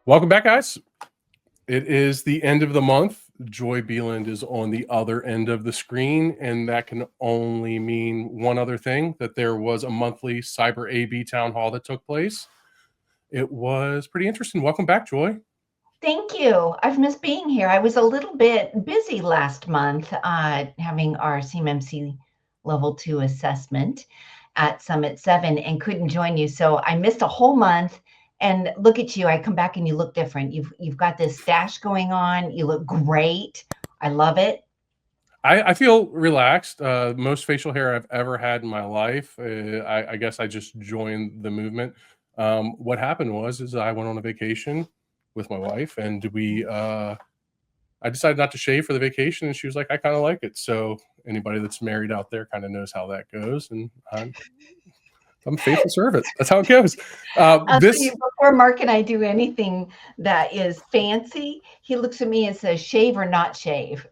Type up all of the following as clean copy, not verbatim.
Welcome back, guys. It is the end of the month. Joy Beeland is on the other end of the screen, and that can only mean one other thing, that there was a monthly Cyber AB town hall that took place. It was pretty interesting. Welcome back, Joy. Thank you. I've missed being here. I was a little bit busy last month having our CMMC Level 2 assessment at Summit 7 and couldn't join you. So I missed a whole month. And look at you. I come back and you look different. You've got this stash going on. You look great. I love it. I feel relaxed. Most facial hair I've ever had in my life. I guess I just joined the movement. What happened is I went on a vacation with my wife, and I decided not to shave for the vacation, and she was like, "I kind of like it." So anybody that's married out there kind of knows how that goes, and I'm a faithful servant. That's how it goes. I'll tell you, This before Mark and I do anything that is fancy, he looks at me and says, shave or not shave.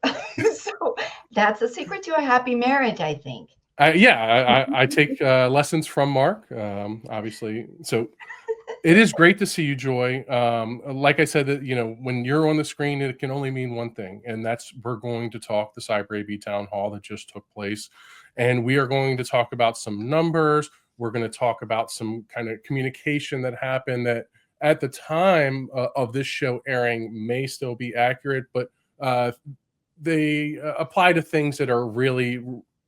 So that's a secret to a happy marriage, I think. I take lessons from Mark, obviously. So it is great to see you, Joy. Like I said, that when you're on the screen, it can only mean one thing, and that's we're going to talk the Cyber AB Town Hall that just took place, and we are going to talk about some numbers. We're going to talk about some kind of communication that happened that at the time of this show airing may still be accurate, but they apply to things that are really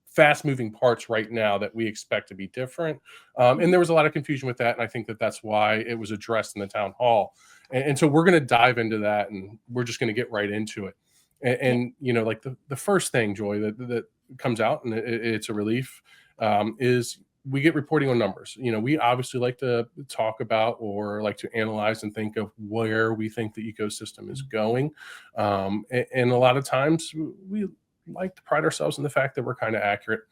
fast moving parts right now that we expect to be different. And there was a lot of confusion with that. And I think that that's why it was addressed in the town hall. And so we're going to dive into that, and we're just going to get right into it. And like the first thing, Joy, that comes out, and it's a relief, is we get reporting on numbers. We obviously like to talk about or like to analyze and think of where we think the ecosystem is going. And a lot of times we like to pride ourselves in the fact that we're kind of accurate.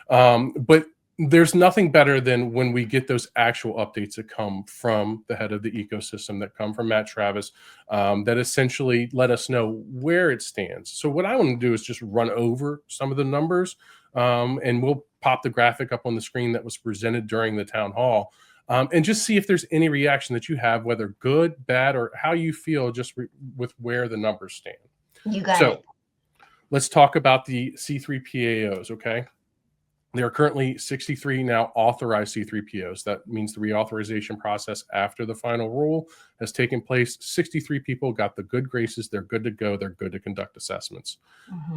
But there's nothing better than when we get those actual updates that come from the head of the ecosystem, that come from Matt Travis, that essentially let us know where it stands. So what I want to do is just run over some of the numbers, and we'll pop the graphic up on the screen that was presented during the town hall, and just see if there's any reaction that you have, whether good, bad, or how you feel just with where the numbers stand. You got So it. let's talk about the C3PAOs, okay? There are currently 63 now authorized C3POs. That means the reauthorization process after the final rule has taken place. 63 people got the good graces. They're good to go. They're good to conduct assessments.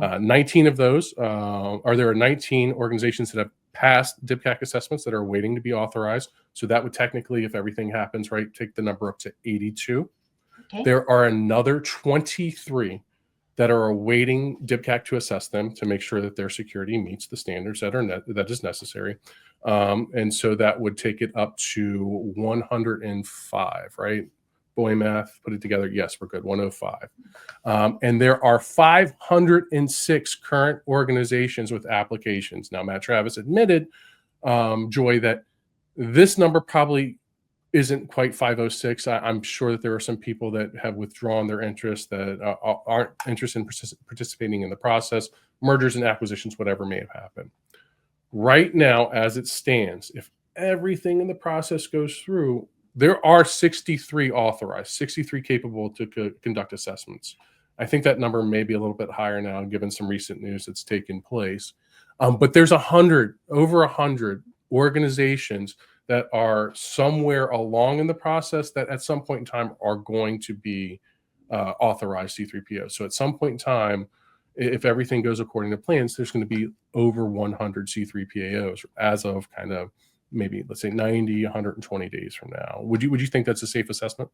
19 of those, there are 19 organizations that have passed DIPCAC assessments that are waiting to be authorized. So that would technically, if everything happens right, take the number up to 82. Okay. There are another 23 that are awaiting DIPCAC to assess them to make sure that their security meets the standards that is necessary. And so that would take it up to 105, right? Boy math, put it together. Yes, we're good. 105. And there are 506 current organizations with applications. Now, Matt Travis admitted, Joy, that this number probably isn't quite 506. I'm sure that there are some people that have withdrawn their interest, that aren't interested in participating in the process, mergers and acquisitions, whatever may have happened. Right now, as it stands, if everything in the process goes through, there are 63 authorized, 63 capable to conduct assessments. I think that number may be a little bit higher now, given some recent news that's taken place. But there's over 100 organizations that are somewhere along in the process that at some point in time are going to be authorized C3PO. So at some point in time, if everything goes according to plans, there's going to be over 100 C3PAOs as of kind of maybe, let's say, 90, 120 days from now. Would you think that's a safe assessment?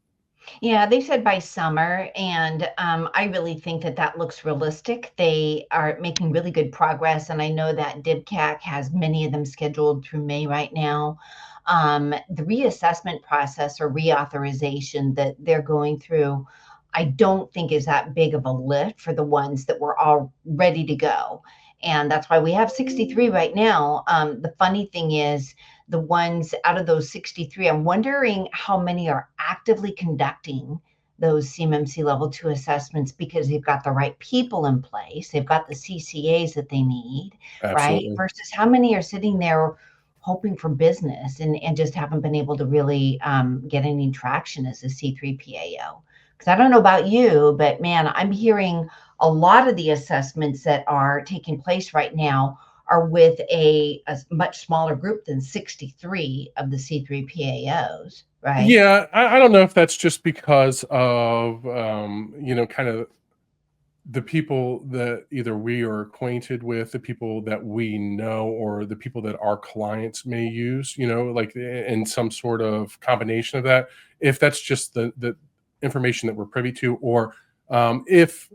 Yeah, they said by summer, and I really think that looks realistic. They are making really good progress, and I know that DIBCAC has many of them scheduled through May right now. The reassessment process or reauthorization that they're going through, I don't think is that big of a lift for the ones that were all ready to go. And that's why we have 63 right now. The funny thing is, the ones out of those 63, I'm wondering how many are actively conducting those CMMC level 2 assessments because they've got the right people in place. They've got the CCAs that they need, right? Absolutely. Versus how many are sitting there hoping for business and just haven't been able to really get any traction as a C3PAO. Because I don't know about you, but man, I'm hearing a lot of the assessments that are taking place right now are with a much smaller group than 63 of the C3PAOs, right? Yeah, I don't know if that's just because of kind of the people that either we are acquainted with, the people that we know, or the people that our clients may use, like in some sort of combination of that. If that's just the information that we're privy to, or if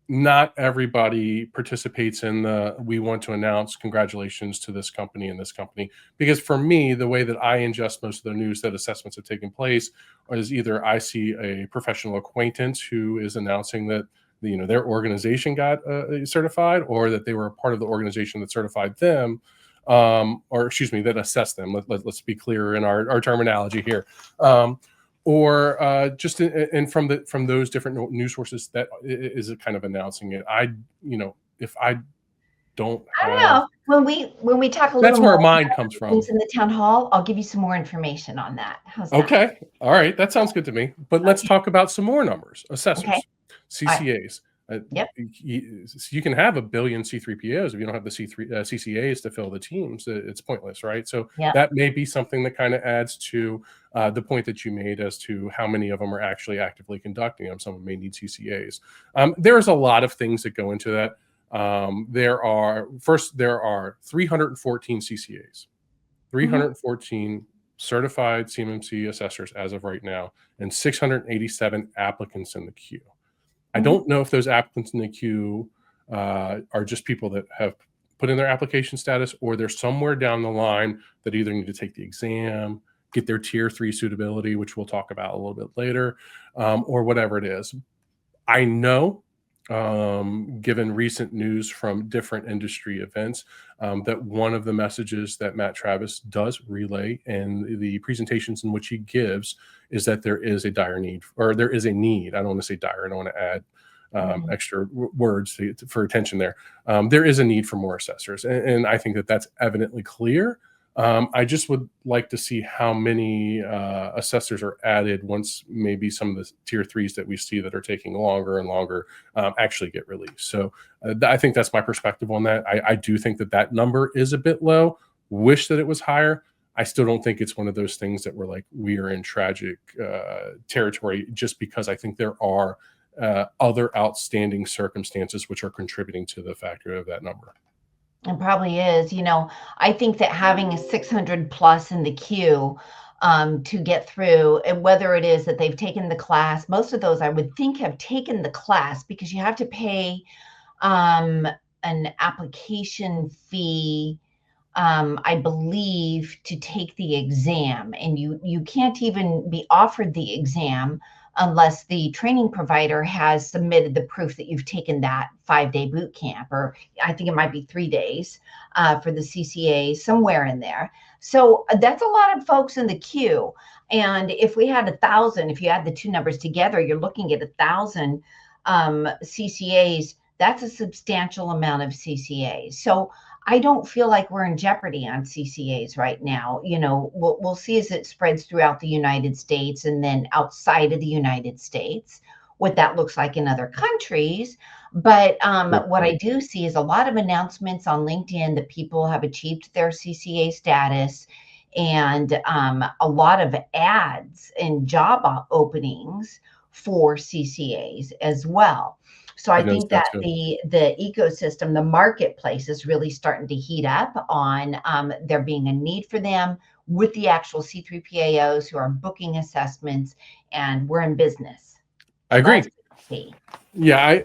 not everybody participates in the we want to announce congratulations to this company and this company. Because for me, the way that I ingest most of the news that assessments have taken place is either I see a professional acquaintance who is announcing that their organization got certified, or that they were a part of the organization that certified them, or excuse me, that assessed them. Let's be clear in our terminology here. Or just from those different news sources that is kind of announcing it. If I don't I don't have, know. When we talk a little that's where more mine comes about things from. in the town hall, I'll give you some more information on that. How's that? Okay. All right. That sounds good to me. But let's Okay. talk about some more numbers. Okay. Assessors, All right. CCAs. Yep. You can have a billion C3POs if you don't have the CCAs to fill the teams. It's pointless, right? So Yep. that may be something that kind of adds to the point that you made as to how many of them are actually actively conducting them. Some may need CCAs. There's a lot of things that go into that. There are 314 CCAs. Mhm. 314 certified CMMC assessors as of right now, and 687 applicants in the queue. I Mhm. don't know if those applicants in the queue are just people that have put in their application status, or they're somewhere down the line that either need to take the exam, get their tier 3 suitability, which we'll talk about a little bit later, or whatever it is. I know, given recent news from different industry events, that one of the messages that Matt Travis does relay and the presentations in which he gives is that there is a dire need, or there is a need. I don't want to say dire. I don't want to add Mhm. extra words for attention there. There is a need for more assessors, and I think that that's evidently clear. I just would like to see how many assessors are added once maybe some of the tier 3s that we see that are taking longer and longer actually get released. So I think that's my perspective on that. I do think that number is a bit low. Wish that it was higher. I still don't think it's one of those things that we're like, we are in tragic territory, just because I think there are other outstanding circumstances which are contributing to the factor of that number. It probably is. I think that having a 600 plus in the queue to get through, and whether it is that they've taken the class, most of those I would think have taken the class, because you have to pay um, an application fee, I believe, to take the exam, and you can't even be offered the exam unless the training provider has submitted the proof that you've taken that 5-day boot camp, or I think it might be 3 days for the CCA, somewhere in there. So that's a lot of folks in the queue. And if we had 1,000, if you add the two numbers together, you're looking at 1,000 CCAs. That's a substantial amount of CCAs. So I don't feel like we're in jeopardy on CCAs right now. We'll see as it spreads throughout the United States, and then outside of the United States, what that looks like in other countries. But Good what I point. do see is a lot of announcements on LinkedIn that people have achieved their CCA status, and a lot of ads and job openings for CCAs as well. So I I've noticed think that that too. the ecosystem, the marketplace, is really starting to heat up on there being a need for them, with the actual C3PAOs who are booking assessments, and we're in business. I So that's agree. key. Yeah,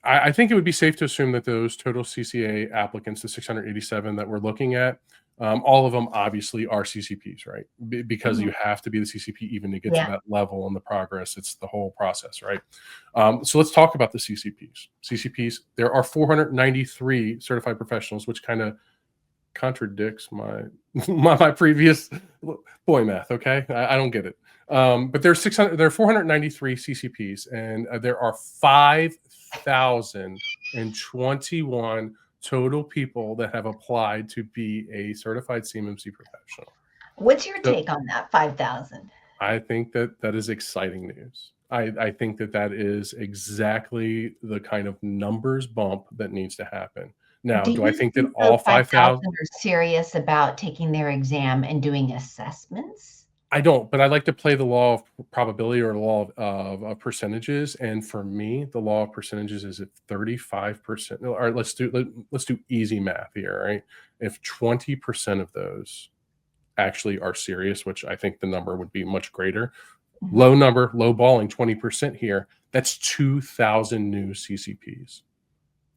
I think it would be safe to assume that those total CCA applicants, the 687 that we're looking at, all of them obviously are CCPs, right? Because Mhm. you have to be the CCP even to get to Yeah. that level in the progress. It's the whole process, right? So let's talk about the CCPs. CCPs, there are 493 certified professionals, which kind of contradicts my my previous boy math. Okay, I don't get it. But there's 600. There are 493 CCPs, and there are 5,021 total people that have applied to be a certified CMMC professional. What's your So take on that 5,000? I think that is exciting news. I think that that is exactly the kind of numbers bump that needs to happen. Now, Do do I you think that think all those 5,000? 5,000 are serious about taking their exam and doing assessments? I don't, but I like to play the law of probability or the law of percentages, and for me, the law of percentages is at 35%. All right, let's do easy math here, right? If 20% of those actually are serious, which I think the number would be much greater, Mhm. low number, low balling, 20% here, that's 2,000 new CCPs.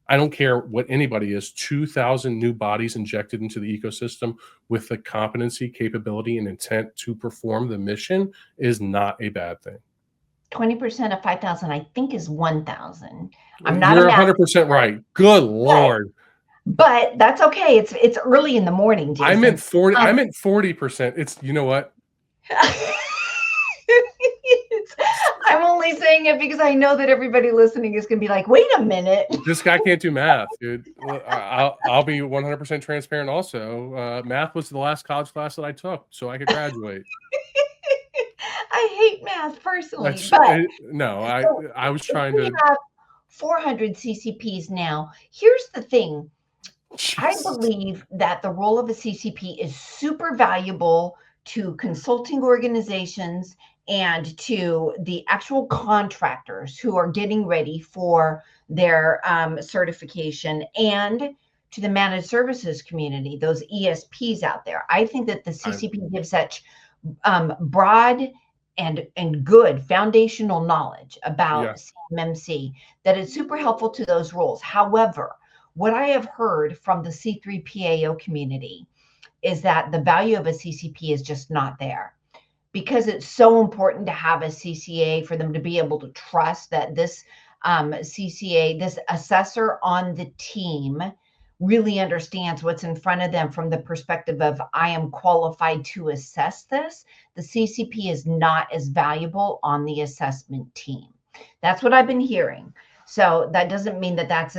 I don't care what anybody is, 2,000 new bodies injected into the ecosystem with the competency, capability, and intent to perform the mission is not a bad thing. 20% of 5,000, I think, is 1,000. I'm not a You're math 100% expert, right. Good but Lord. that's okay. It's early in the morning, I Jason. meant 40, I Um, meant 40%. It's, you know what? I'm only saying it because I know that everybody listening is gonna be like, "Wait a minute." This guy can't do math, dude. I'll be 100% transparent also. Math was the last college class that I took so I could graduate. I hate math personally, That's but no, so I was if trying we to. have 400 CCPs now, here's the thing. I Jesus. believe that the role of a CCP is super valuable to consulting organizations and to the actual contractors who are getting ready for their certification, and to the managed services community, those ESPs out there. I think that the I, CCP gives such broad and good foundational knowledge yeah, about CMMC that it's super helpful to those roles. However, what I have heard from the C3PAO community is that the value of a CCP is just not there, because it's so important to have a CCA for them to be able to trust that this CCA, this assessor on the team, really understands what's in front of them from the perspective of, I am qualified to assess this. The CCP is not as valuable on the assessment team. That's what I've been hearing. So that doesn't mean that that's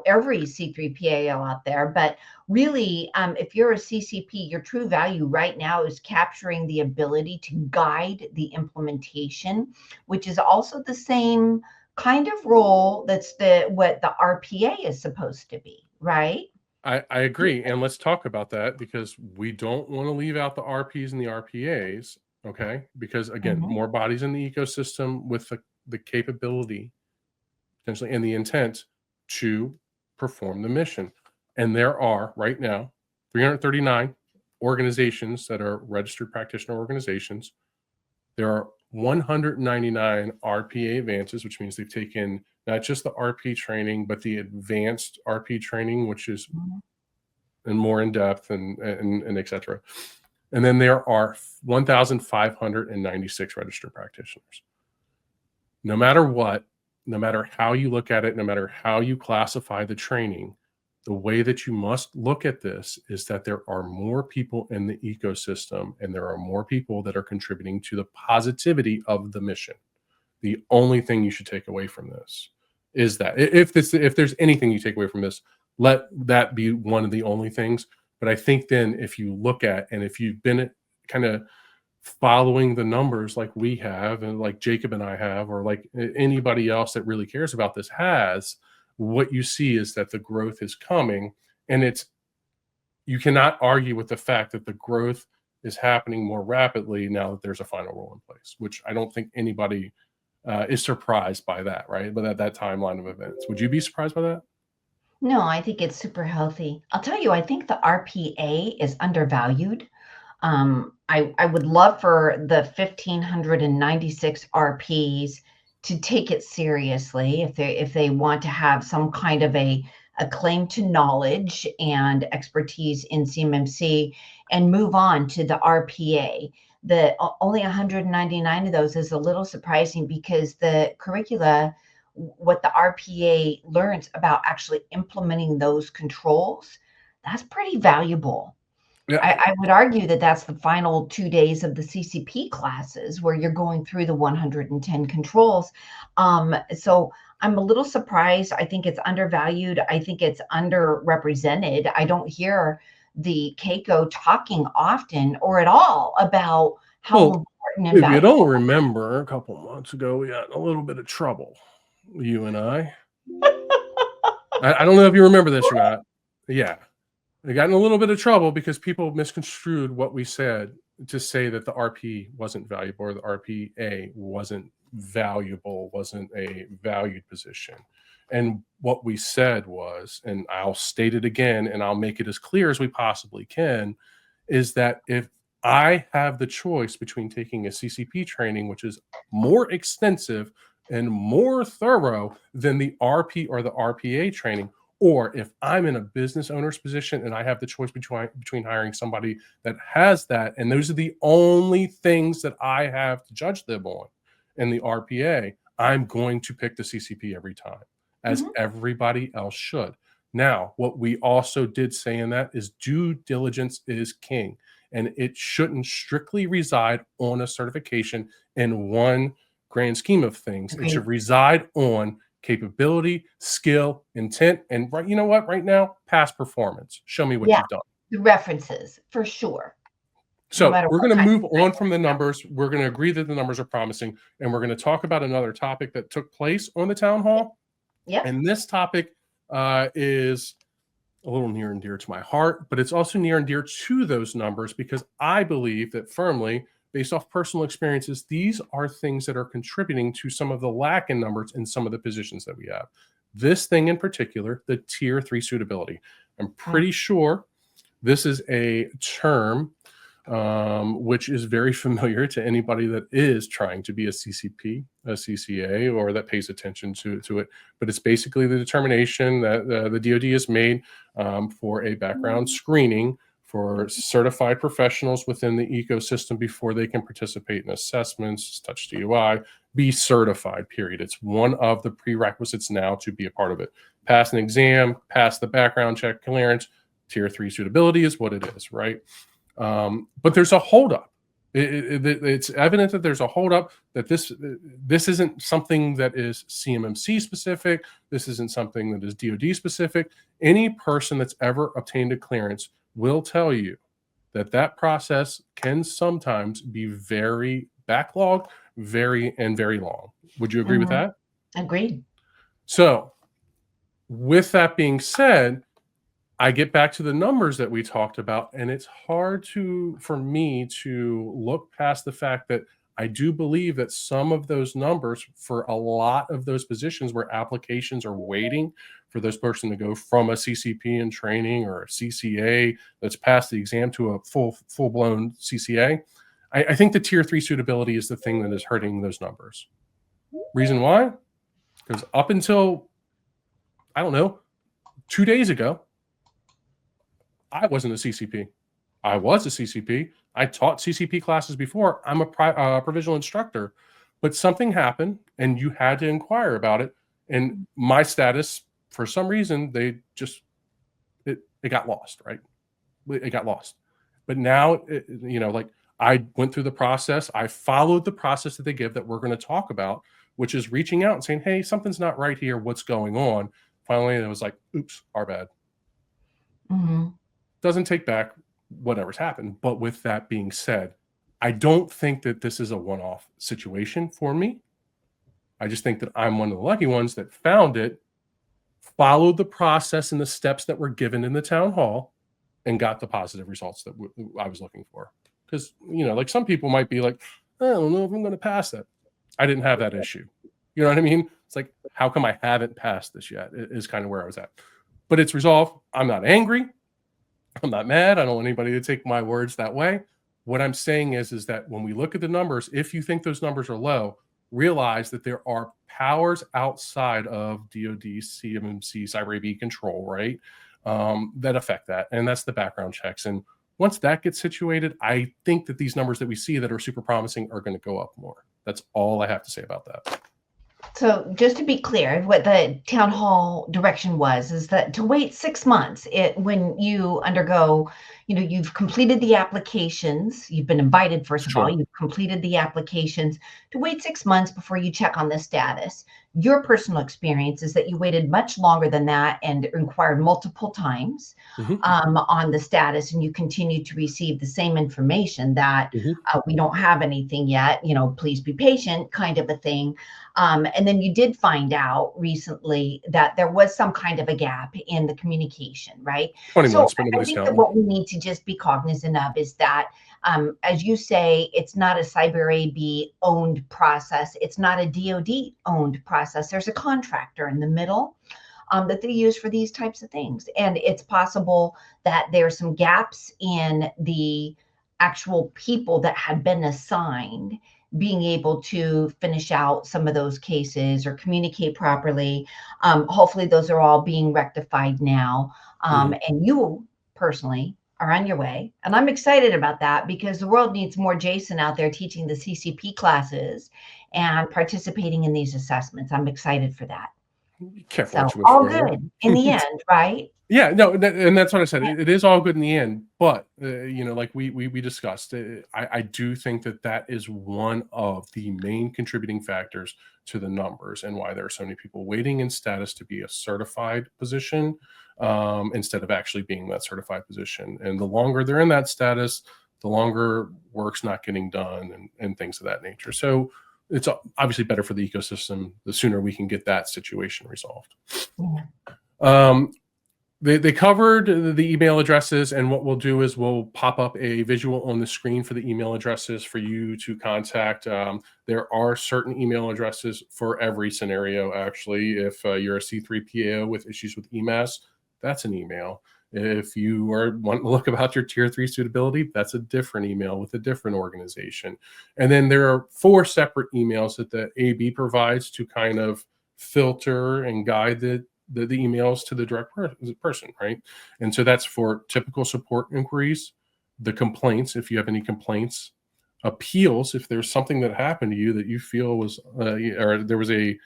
every C3PAO out there, but really, if you're a CCP, your true value right now is capturing the ability to guide the implementation, which is also the same kind of role that's what the RPA is supposed to be, right? I agree. And let's talk about that because we don't want to leave out the RPs and the RPAs. Okay. Because again, Mhm. more bodies in the ecosystem with the capability potentially and the intent to perform the mission. And there are right now 339 organizations that are registered practitioner organizations. There are 199 RPA advances, which means they've taken not just the RP training, but the advanced RP training, which is Mhm. and more in depth and et cetera. And then there are 1,596 registered practitioners. No matter what, no matter how you look at it, no matter how you classify the training, the way that you must look at this is that there are more people in the ecosystem and there are more people that are contributing to the positivity of the mission. The only thing you should take away from this is that if there's anything you take away from this, let that be one of the only things. But I think then if you look at and if you've been kind of following the numbers like we have and like Jacob and I have, or like anybody else that really cares about this has, what you see is that the growth is coming, and it's you cannot argue with the fact that the growth is happening more rapidly now that there's a final rule in place, which I don't think anybody is surprised by that, right? But at that timeline of events, would you be surprised by that? No, I think it's super healthy. I'll tell you, I think the RPA is undervalued. I would love for the 1,596 RPs to take it seriously if they want to have some kind of a claim to knowledge and expertise in CMMC and move on to the RPA. The only 199 of those is a little surprising because the curricula, what the RPA learns about actually implementing those controls, that's pretty valuable. Yeah. I would argue that that's the final 2 days of the CCP classes where you're going through the 110 controls. So I'm a little surprised. I think it's undervalued. I think it's underrepresented. I don't hear the Keiko talking often or at all about how Well, important and If you don't valuable. remember, a couple months ago, we got in a little bit of trouble, you and I. I don't know if you remember this or not. Yeah. We got in a little bit of trouble because people misconstrued what we said to say that the RP wasn't valuable or the RPA wasn't valuable, wasn't a valued position. And what we said was, and I'll state it again and I'll make it as clear as we possibly can, is that if I have the choice between taking a CCP training, which is more extensive and more thorough than the RP or the RPA training, or if I'm in a business owner's position and I have the choice between hiring somebody that has that, and those are the only things that I have to judge them on in the RPA, I'm going to pick the CCP every time, as everybody else should. Now, what we also did say in that is due diligence is king, and it shouldn't strictly reside on a certification in one grand scheme of things. It should Agreed. reside on capability, skill, intent, and right, you know what? Right now, past performance. Show me what Yeah, you've done. the references for sure. No So matter we're what going to kind move of on from the assignment. numbers. We're going to agree that the numbers are promising, and we're going to talk about another topic that took place on the town hall. Yep. And this topic is a little near and dear to my heart, but it's also near and dear to those numbers because I believe that firmly, based off personal experiences, these are things that are contributing to some of the lack in numbers in some of the positions that we have. This thing in particular, the tier 3 suitability. I'm pretty sure this is a term which is very familiar to anybody that is trying to be a CCP, a CCA, or that pays attention to it. But it's basically the determination that the DoD has made for a background screening for certified professionals within the ecosystem before they can participate in assessments, touch DUI, be certified, period. It's one of the prerequisites now to be a part of it. Pass an exam, pass the background check clearance, tier 3 suitability is what it is, right? But there's a holdup. It's evident that there's a holdup, that this isn't something that is CMMC specific. This isn't something that is DoD specific. Any person that's ever obtained a clearance will tell you that that process can sometimes be very backlogged, very long. Would you agree with that? Agreed. So with that being said, I get back to the numbers that we talked about, and it's hard for me to look past the fact that I do believe that some of those numbers for a lot of those positions where applications are waiting for this person to go from a CCP in training or a CCA that's passed the exam to a full-blown CCA. I think the tier 3 suitability is the thing that is hurting those numbers. Reason why? Because up until, I don't know, 2 days ago, I wasn't a CCP. I was a CCP. I taught CCP classes before. I'm a provisional instructor, but something happened and you had to inquire about it. And my status, for some reason, it got lost, right? It got lost. But now, like I went through the process. I followed the process that they give that we're going to talk about, which is reaching out and saying, hey, something's not right here. What's going on? Finally, it was like, oops, our bad. Doesn't take back whatever's happened. But with that being said, I don't think that this is a one-off situation for me. I just think that I'm one of the lucky ones that found it, followed the process and the steps that were given in the town hall, and got the positive results that I was looking for. Because, like some people might be like, I don't know if I'm going to pass that. I didn't have that issue. You know what I mean? It's like, how come I haven't passed this yet? Is kind of where I was at. But it's resolved. I'm not angry. I'm not mad. I don't want anybody to take my words that way. What I'm saying is that when we look at the numbers, if you think those numbers are low, realize that there are powers outside of DoD, CMMC, Cyber AV control, right, that affect that. And that's the background checks. And once that gets situated, I think that these numbers that we see that are super promising are going to go up more. That's all I have to say about that. So just to be clear, what the town hall direction was is that to wait 6 months when you undergo you've completed the applications. You've been invited, first of all, Sure. you've completed the applications to wait 6 months before you check on the status. Your personal experience is that you waited much longer than that and inquired multiple times Hmm. on the status, and you continue to receive the same information that Hmm. we don't have anything yet, please be patient, kind of a thing. And then you did find out recently that there was some kind of a gap in the communication, right? 20 So months, but I nobody's think that counting. what we need to just be cognizant of is that, as you say, it's not a cyber AB owned process. It's not a DoD owned process. There's a contractor in the middle that they use for these types of things. And it's possible that there's some gaps in the actual people that had been assigned being able to finish out some of those cases or communicate properly. Hopefully, those are all being rectified now. Hmm. And you personally are on your way. And I'm excited about that because the world needs more Jason out there teaching the CCP classes and participating in these assessments. I'm excited for that. Careful So what you wish all for good in the there. end, right? Yeah, no, and that's what I said. Yeah. It is all good in the end, but like we discussed, I do think that that is one of the main contributing factors to the numbers and why there are so many people waiting in status to be a certified position instead of actually being that certified position. And the longer they're in that status, the longer work's not getting done and things of that nature. So it's obviously better for the ecosystem the sooner we can get that situation resolved. Yeah. Um, they covered the email addresses, and what we'll do is we'll pop up a visual on the screen for the email addresses for you to contact. There are certain email addresses for every scenario, actually. If you're a C3PAO with issues with EMAS, that's an email. If you are wanting to look about your tier 3 suitability, that's a different email with a different organization. And then there are 4 separate emails that the AB provides to kind of filter and guide the emails to the direct person, right? And so that's for typical support inquiries, the complaints, if you have any complaints, appeals, if there's something that happened to you that you feel was, or there was a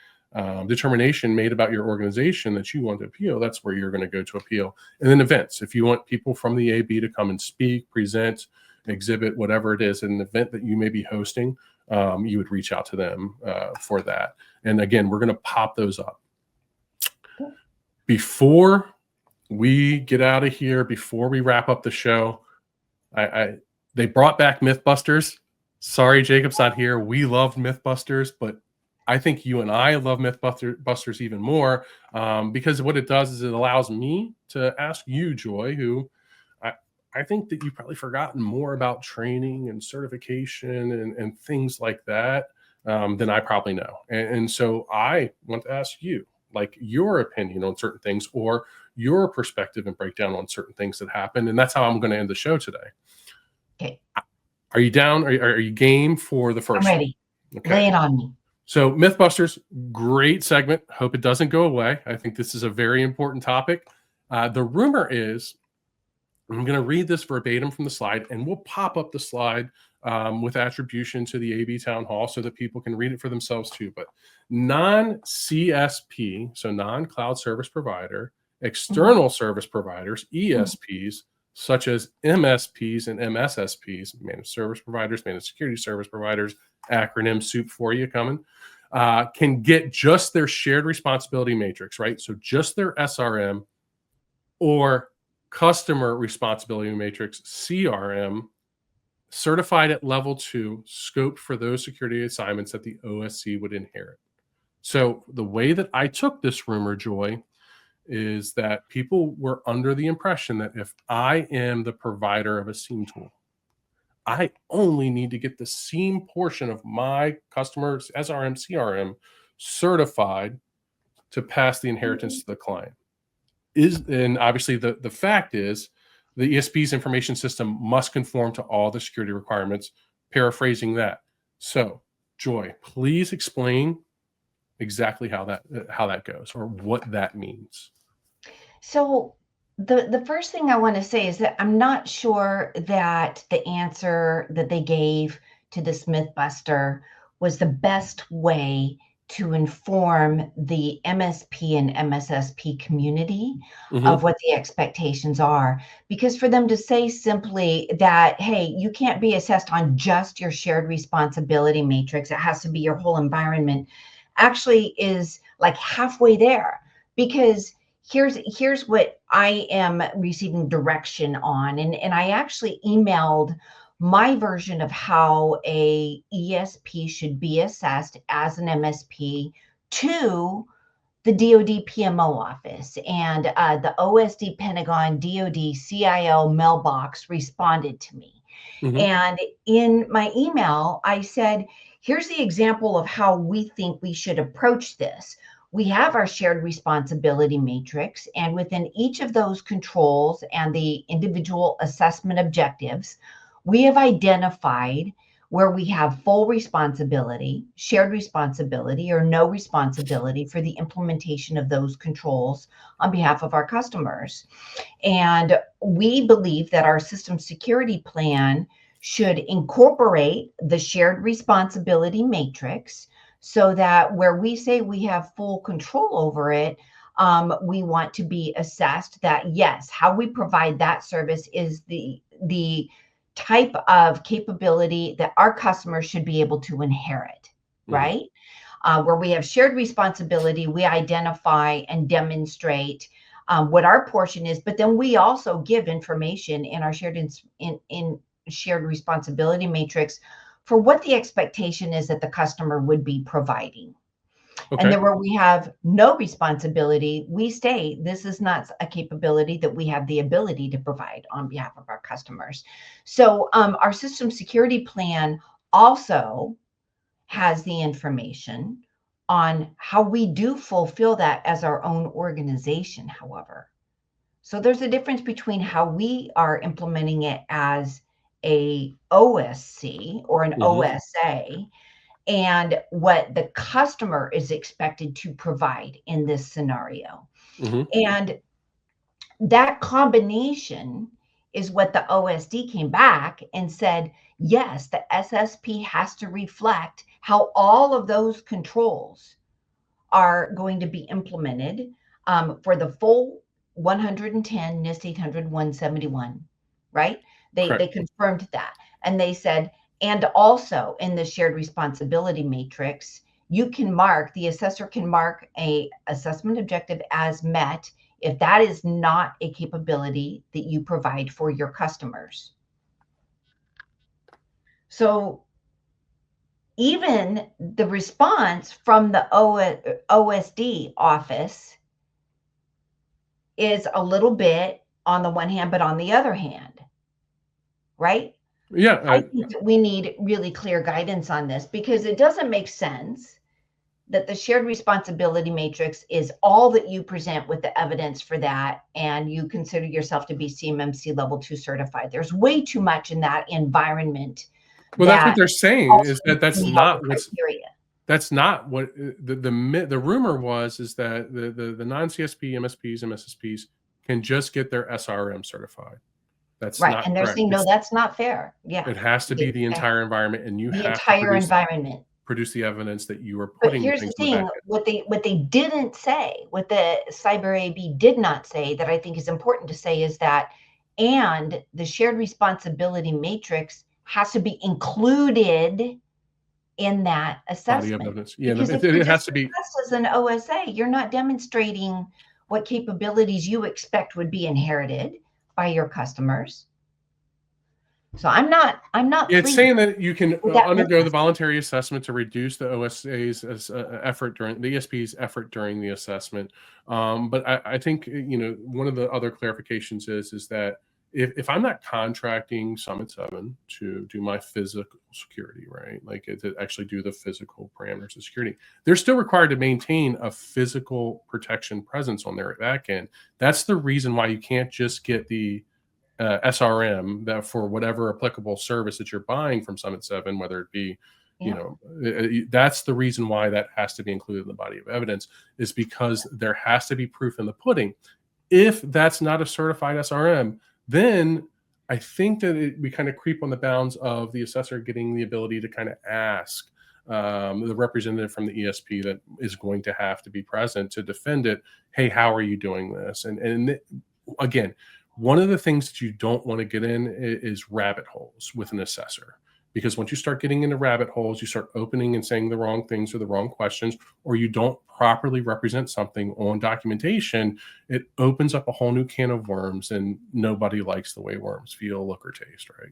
determination made about your organization that you want to appeal, that's where you're going to go to appeal. And then events, if you want people from the AB to come and speak, present, exhibit, whatever it is, an event that you may be hosting, you would reach out to them for that. And again, we're going to pop those up. Before we get out of here, before we wrap up the show, they brought back Mythbusters. Sorry, Jacob's not here. We loved Mythbusters, but I think you and I love Mythbusters even more because what it does is it allows me to ask you, Joy, who I think that you've probably forgotten more about training and certification and things like that than I probably know. And so I want to ask you, like, your opinion on certain things or your perspective and breakdown on certain things that happen. And that's how I'm going to end the show today. Okay. Are you down? Are you game for the I'm first ready. one? Okay. Lay it on me. So Mythbusters, great segment. Hope it doesn't go away. I think this is a very important topic. The rumor is, I'm going to read this verbatim from the slide, and we'll pop up the slide with attribution to the AB Town Hall so that people can read it for themselves too. But non-CSP, so non-cloud service provider, external service providers, ESPs, such as MSPs and MSSPs, managed service providers, managed security service providers, acronym soup for you coming, can get just their shared responsibility matrix, right? So just their SRM or customer responsibility matrix, CRM, certified at level 2, scoped for those security assignments that the OSC would inherit. So the way that I took this rumor, Joy, is that people were under the impression that if I am the provider of a SIEM tool, I only need to get the SIEM portion of my customer's SRM, CRM certified to pass the inheritance to the client. And obviously the fact is the ESP's information system must conform to all the security requirements, paraphrasing that. So, Joy, please explain exactly how that goes or what that means. So the first thing I want to say is that I'm not sure that the answer that they gave to this Mythbuster was the best way to inform the MSP and MSSP community Hmm. of what the expectations are. Because for them to say simply that, hey, you can't be assessed on just your shared responsibility matrix, it has to be your whole environment, actually is like halfway there. Because here's what I am receiving direction on. And I actually emailed my version of how a ESP should be assessed as an MSP to the DoD PMO office, and the OSD Pentagon DoD CIO mailbox responded to me. Hmm. And in my email, I said, here's the example of how we think we should approach this. We have our shared responsibility matrix, and within each of those controls and the individual assessment objectives, we have identified where we have full responsibility, shared responsibility, or no responsibility for the implementation of those controls on behalf of our customers. And we believe that our system security plan should incorporate the shared responsibility matrix so that where we say we have full control over it, we want to be assessed that yes, how we provide that service is the type of capability that our customers should be able to inherit, Hmm. right? Where we have shared responsibility, we identify and demonstrate what our portion is, but then we also give information in our in shared responsibility matrix for what the expectation is that the customer would be providing. And Okay. then where we have no responsibility, we say this is not a capability that we have the ability to provide on behalf of our customers. So our system security plan also has the information on how we do fulfill that as our own organization, however. So there's a difference between how we are implementing it as a OSC or an Hmm. OSA and what the customer is expected to provide in this scenario. Hmm. And that combination is what the OSD came back and said, yes, the SSP has to reflect how all of those controls are going to be implemented for the full 110 NIST 800 171, right? They Correct. confirmed that. And they said, and also in the shared responsibility matrix, you can mark, the assessor can mark a assessment objective as met if that is not a capability that you provide for your customers. So even the response from the OSD office is a little bit on the one hand, but on the other hand, right? Yeah. I think that we need really clear guidance on this because it doesn't make sense that the shared responsibility matrix is all that you present with the evidence for that, and you consider yourself to be CMMC level 2 certified. There's way too much in that environment Well, that's what that they're saying also is that needs to that's be held to not what's criteria. that's not what the rumor was is that the non-CSP MSPs and MSSPs can just get their SRM certified. That's Right. not And they're correct. saying, no, that's not fair. Yeah. It has to be the entire environment, and you The have to entire environment. produce the evidence that you are But putting here's the things in the back thing, end. what they didn't say, what the cyber AB did not say that I think is important to say is that, and the shared responsibility matrix has to be included in that Body of assessment. evidence. Yeah, Because if you're it just has to be. assessed as an OSA, you're not demonstrating what capabilities you expect would be inherited by your customers. So I'm not It's pleased saying that you can with that undergo the mismatch. voluntary assessment to reduce the OSA's effort during the ESP's effort during the assessment. But I think one of the other clarifications is that if I'm not contracting Summit 7 to do my physical security, right, like to actually do the physical parameters of security, they're still required to maintain a physical protection presence on their back end. That's the reason why you can't just get the SRM that for whatever applicable service that you're buying from Summit 7, whether it be, Yeah. that's the reason why that has to be included in the body of evidence, is because there has to be proof in the pudding. If that's not a certified SRM, then I think that we kind of creep on the bounds of the assessor getting the ability to kind of ask the representative from the ESP that is going to have to be present to defend it. Hey, how are you doing this? And again, one of the things that you don't want to get in is rabbit holes with an assessor. Because once you start getting into rabbit holes, you start opening and saying the wrong things or the wrong questions, or you don't properly represent something on documentation, it opens up a whole new can of worms, and nobody likes the way worms feel, look, or taste, right?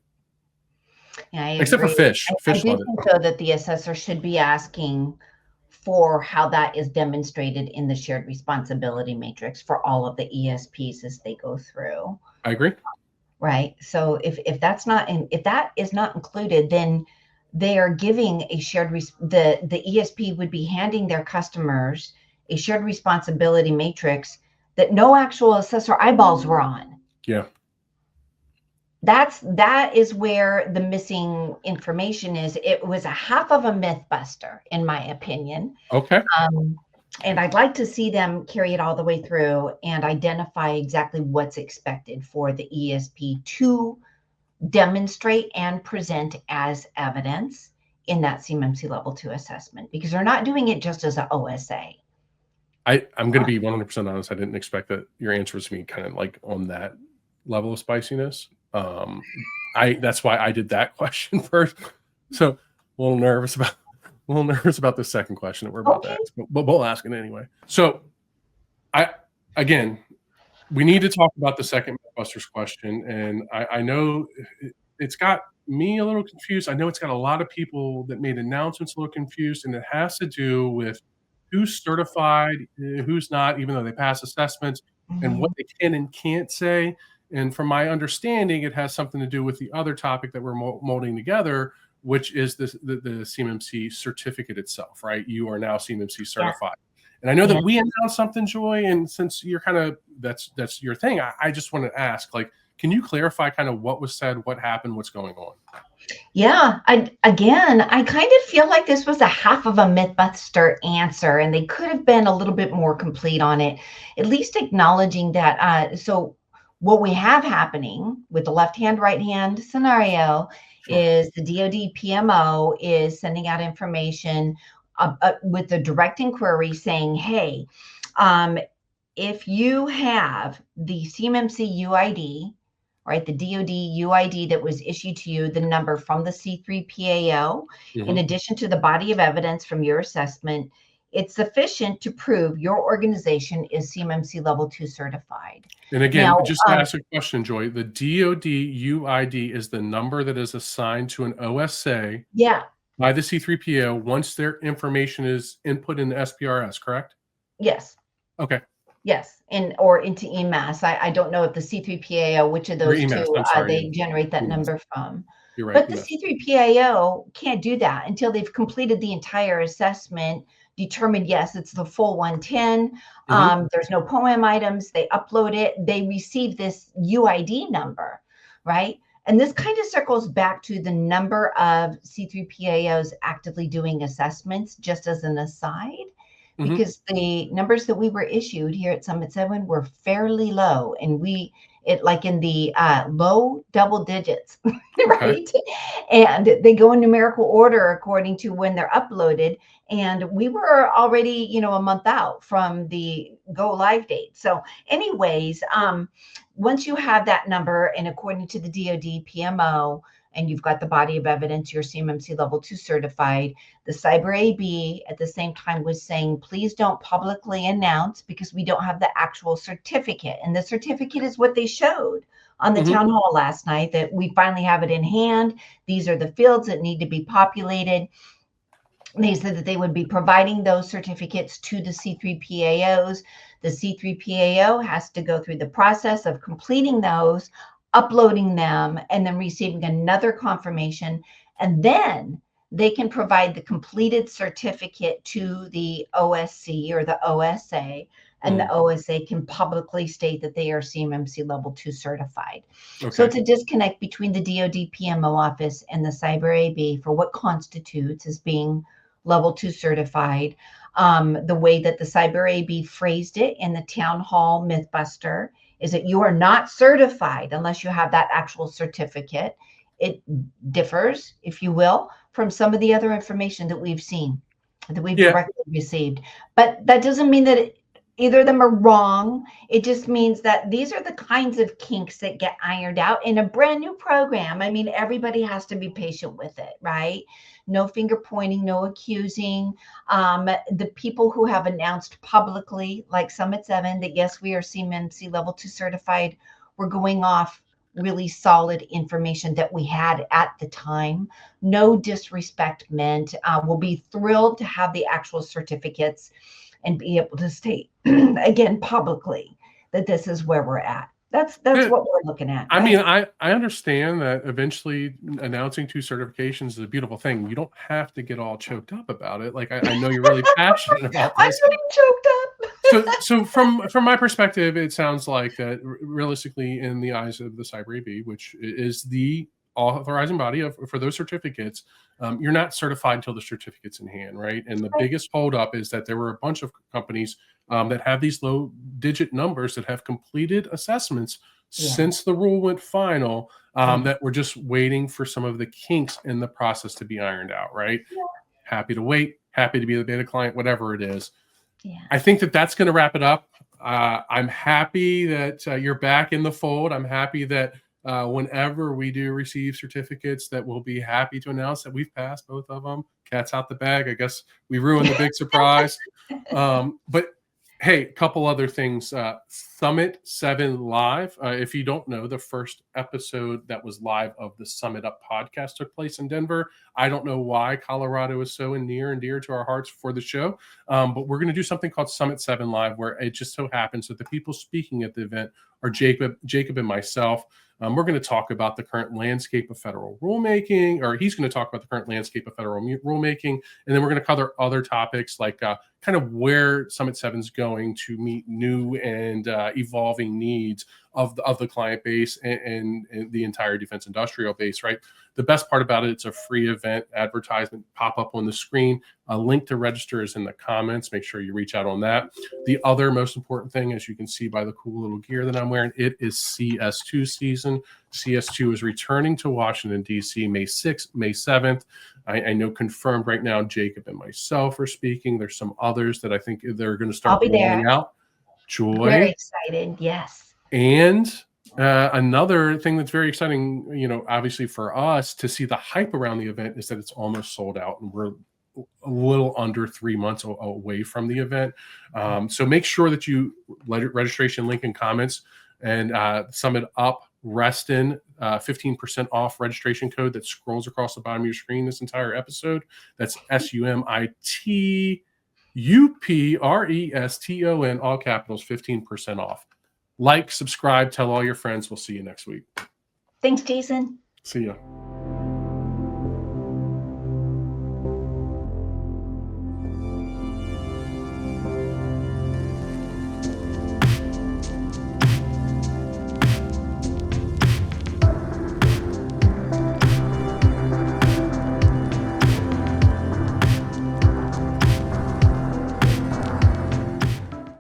Yeah, I Except for agree. fish. I Fish do love it. think, though, that the assessor should be asking for how that is demonstrated in the shared responsibility matrix for all of the ESPs as they go through. I agree. Right. So if that's not if that is not included, then they are giving a the ESP would be handing their customers a shared responsibility matrix that no actual assessor eyeballs were on. Yeah. That is where the missing information is. It was a half of a myth buster, in my opinion. Okay. And I'd like to see them carry it all the way through and identify exactly what's expected for the ESP to demonstrate and present as evidence in that CMMC level 2 assessment, because they're not doing it just as an OSA. I'm going to be 100% honest. I didn't expect that your answer was to be kind of like on that level of spiciness. That's why I did that question first. So a little nervous about the second question that we're about to ask, but we'll ask it anyway. So again, we need to talk about the second Mythbusters question. And I know it's got me a little confused. I know it's got a lot of people that made announcements a little confused, and it has to do with who's certified, who's not, even though they pass assessments, and what they can and can't say. And from my understanding, it has something to do with the other topic that we're molding together, which is the CMMC certificate itself, right? You are now CMMC certified. And I know that we announced something, Joy, and since you're kind of, that's your thing, I just want to ask, like, can you clarify kind of what was said, what happened, what's going on? Yeah, I kind of feel like this was a half of a Mythbuster answer, and they could have been a little bit more complete on it, at least acknowledging that. So what we have happening with the left-hand, right-hand scenario is the DoD PMO is sending out information with a direct inquiry saying, hey, if you have the CMMC UID, right, the DoD UID that was issued to you, the number from the C3PAO, in addition to the body of evidence from your assessment, it's sufficient to prove your organization is CMMC level 2 certified. And again, just to ask a question, Joy, the DoD UID is the number that is assigned to an OSA by the C3PAO once their information is input in the SPRS, correct? Yes. Okay. Yes, or into EMAS. I don't know if the C3PAO, which of those EMAS, two they generate that number from. You're right. But the C3PAO can't do that until they've completed the entire assessment, determined, yes, it's the full 110. There's no poem items. They upload it. They receive this UID number, right? And this kind of circles back to the number of C3PAOs actively doing assessments, just as an aside. Because the numbers that we were issued here at Summit 7 were fairly low, and like in the low double digits, right? And they go in numerical order according to when they're uploaded. And we were already, a month out from the go live date. So anyways, once you have that number, and according to the DoD PMO, and you've got the body of evidence, you're CMMC level 2 certified. The Cyber AB at the same time was saying, please don't publicly announce, because we don't have the actual certificate. And the certificate is what they showed on the town hall last night, that we finally have it in hand. These are the fields that need to be populated. They said that they would be providing those certificates to the C3PAOs. The C3PAO has to go through the process of completing those, uploading them, and then receiving another confirmation. And then they can provide the completed certificate to the OSC or the OSA, and the OSA can publicly state that they are CMMC level 2 certified. So it's a disconnect between the DoD PMO office and the Cyber AB for what constitutes as being level 2 certified. The way that the Cyber AB phrased it in the town hall Mythbuster is that you are not certified unless you have that actual certificate. It differs, if you will, from some of the other information that we've seen, that we've Yeah. directly received. But that doesn't mean that either of them are wrong. It just means that these are the kinds of kinks that get ironed out in a brand new program. I mean, everybody has to be patient with it, right? No finger pointing, no accusing. The people who have announced publicly, like Summit 7, that yes, we are CMMC level 2 certified, we're going off really solid information that we had at the time. No disrespect meant. We'll be thrilled to have the actual certificates and be able to state again publicly that this is where we're at. That's what we're looking at. I right? mean, I understand that eventually announcing 2 certifications is a beautiful thing. You don't have to get all choked up about it. Like, I know you're really passionate about I'm this. getting choked up. So from my perspective, it sounds like that realistically, in the eyes of the Cyber AV, which is the authorizing body for those certificates, you're not certified until the certificate's in hand, right? And the biggest holdup is that there were a bunch of companies that have these low digit numbers that have completed assessments since the rule went final, that we're just waiting for some of the kinks in the process to be ironed out, right? Happy to wait, happy to be the beta client, whatever it is. I think that that's going to wrap it up. I'm happy that you're back in the fold. I'm happy that whenever we do receive certificates, that we'll be happy to announce that we've passed both of them. Cat's out the bag. I guess we ruined the big surprise. But hey, a couple other things. Summit 7 Live. If you don't know, the first episode that was live of the Summit Up podcast took place in Denver. I don't know why Colorado is so near and dear to our hearts for the show, but we're going to do something called Summit 7 Live, where it just so happens that the people speaking at the event are Jacob and myself. We're going to talk about the current landscape of federal rulemaking, or he's going to talk about the current landscape of federal rulemaking, and then we're going to cover other topics like kind of where Summit 7 is going to meet new and evolving needs of the client base and the entire defense industrial base, right? The best part about it, it's a free event. Advertisement pop up on the screen. A link to register is in the comments. Make sure you reach out on that. The other most important thing, as you can see by the cool little gear that I'm wearing, it is CS2 season. CS2 is returning to Washington, D.C. May 6th, May 7th. I know confirmed right now, Jacob and myself are speaking. There's some others that I think they're going to start rolling out. Joy. Very excited, yes. And another thing that's very exciting, obviously for us to see the hype around the event is that it's almost sold out, and we're a little under 3 months away from the event. So make sure that you registration link in comments and sum it up. Reston, 15% off registration code that scrolls across the bottom of your screen this entire episode. That's SUMITUPRESTON, all capitals, 15% off. Like, subscribe, tell all your friends. We'll see you next week. Thanks, Jason. See ya.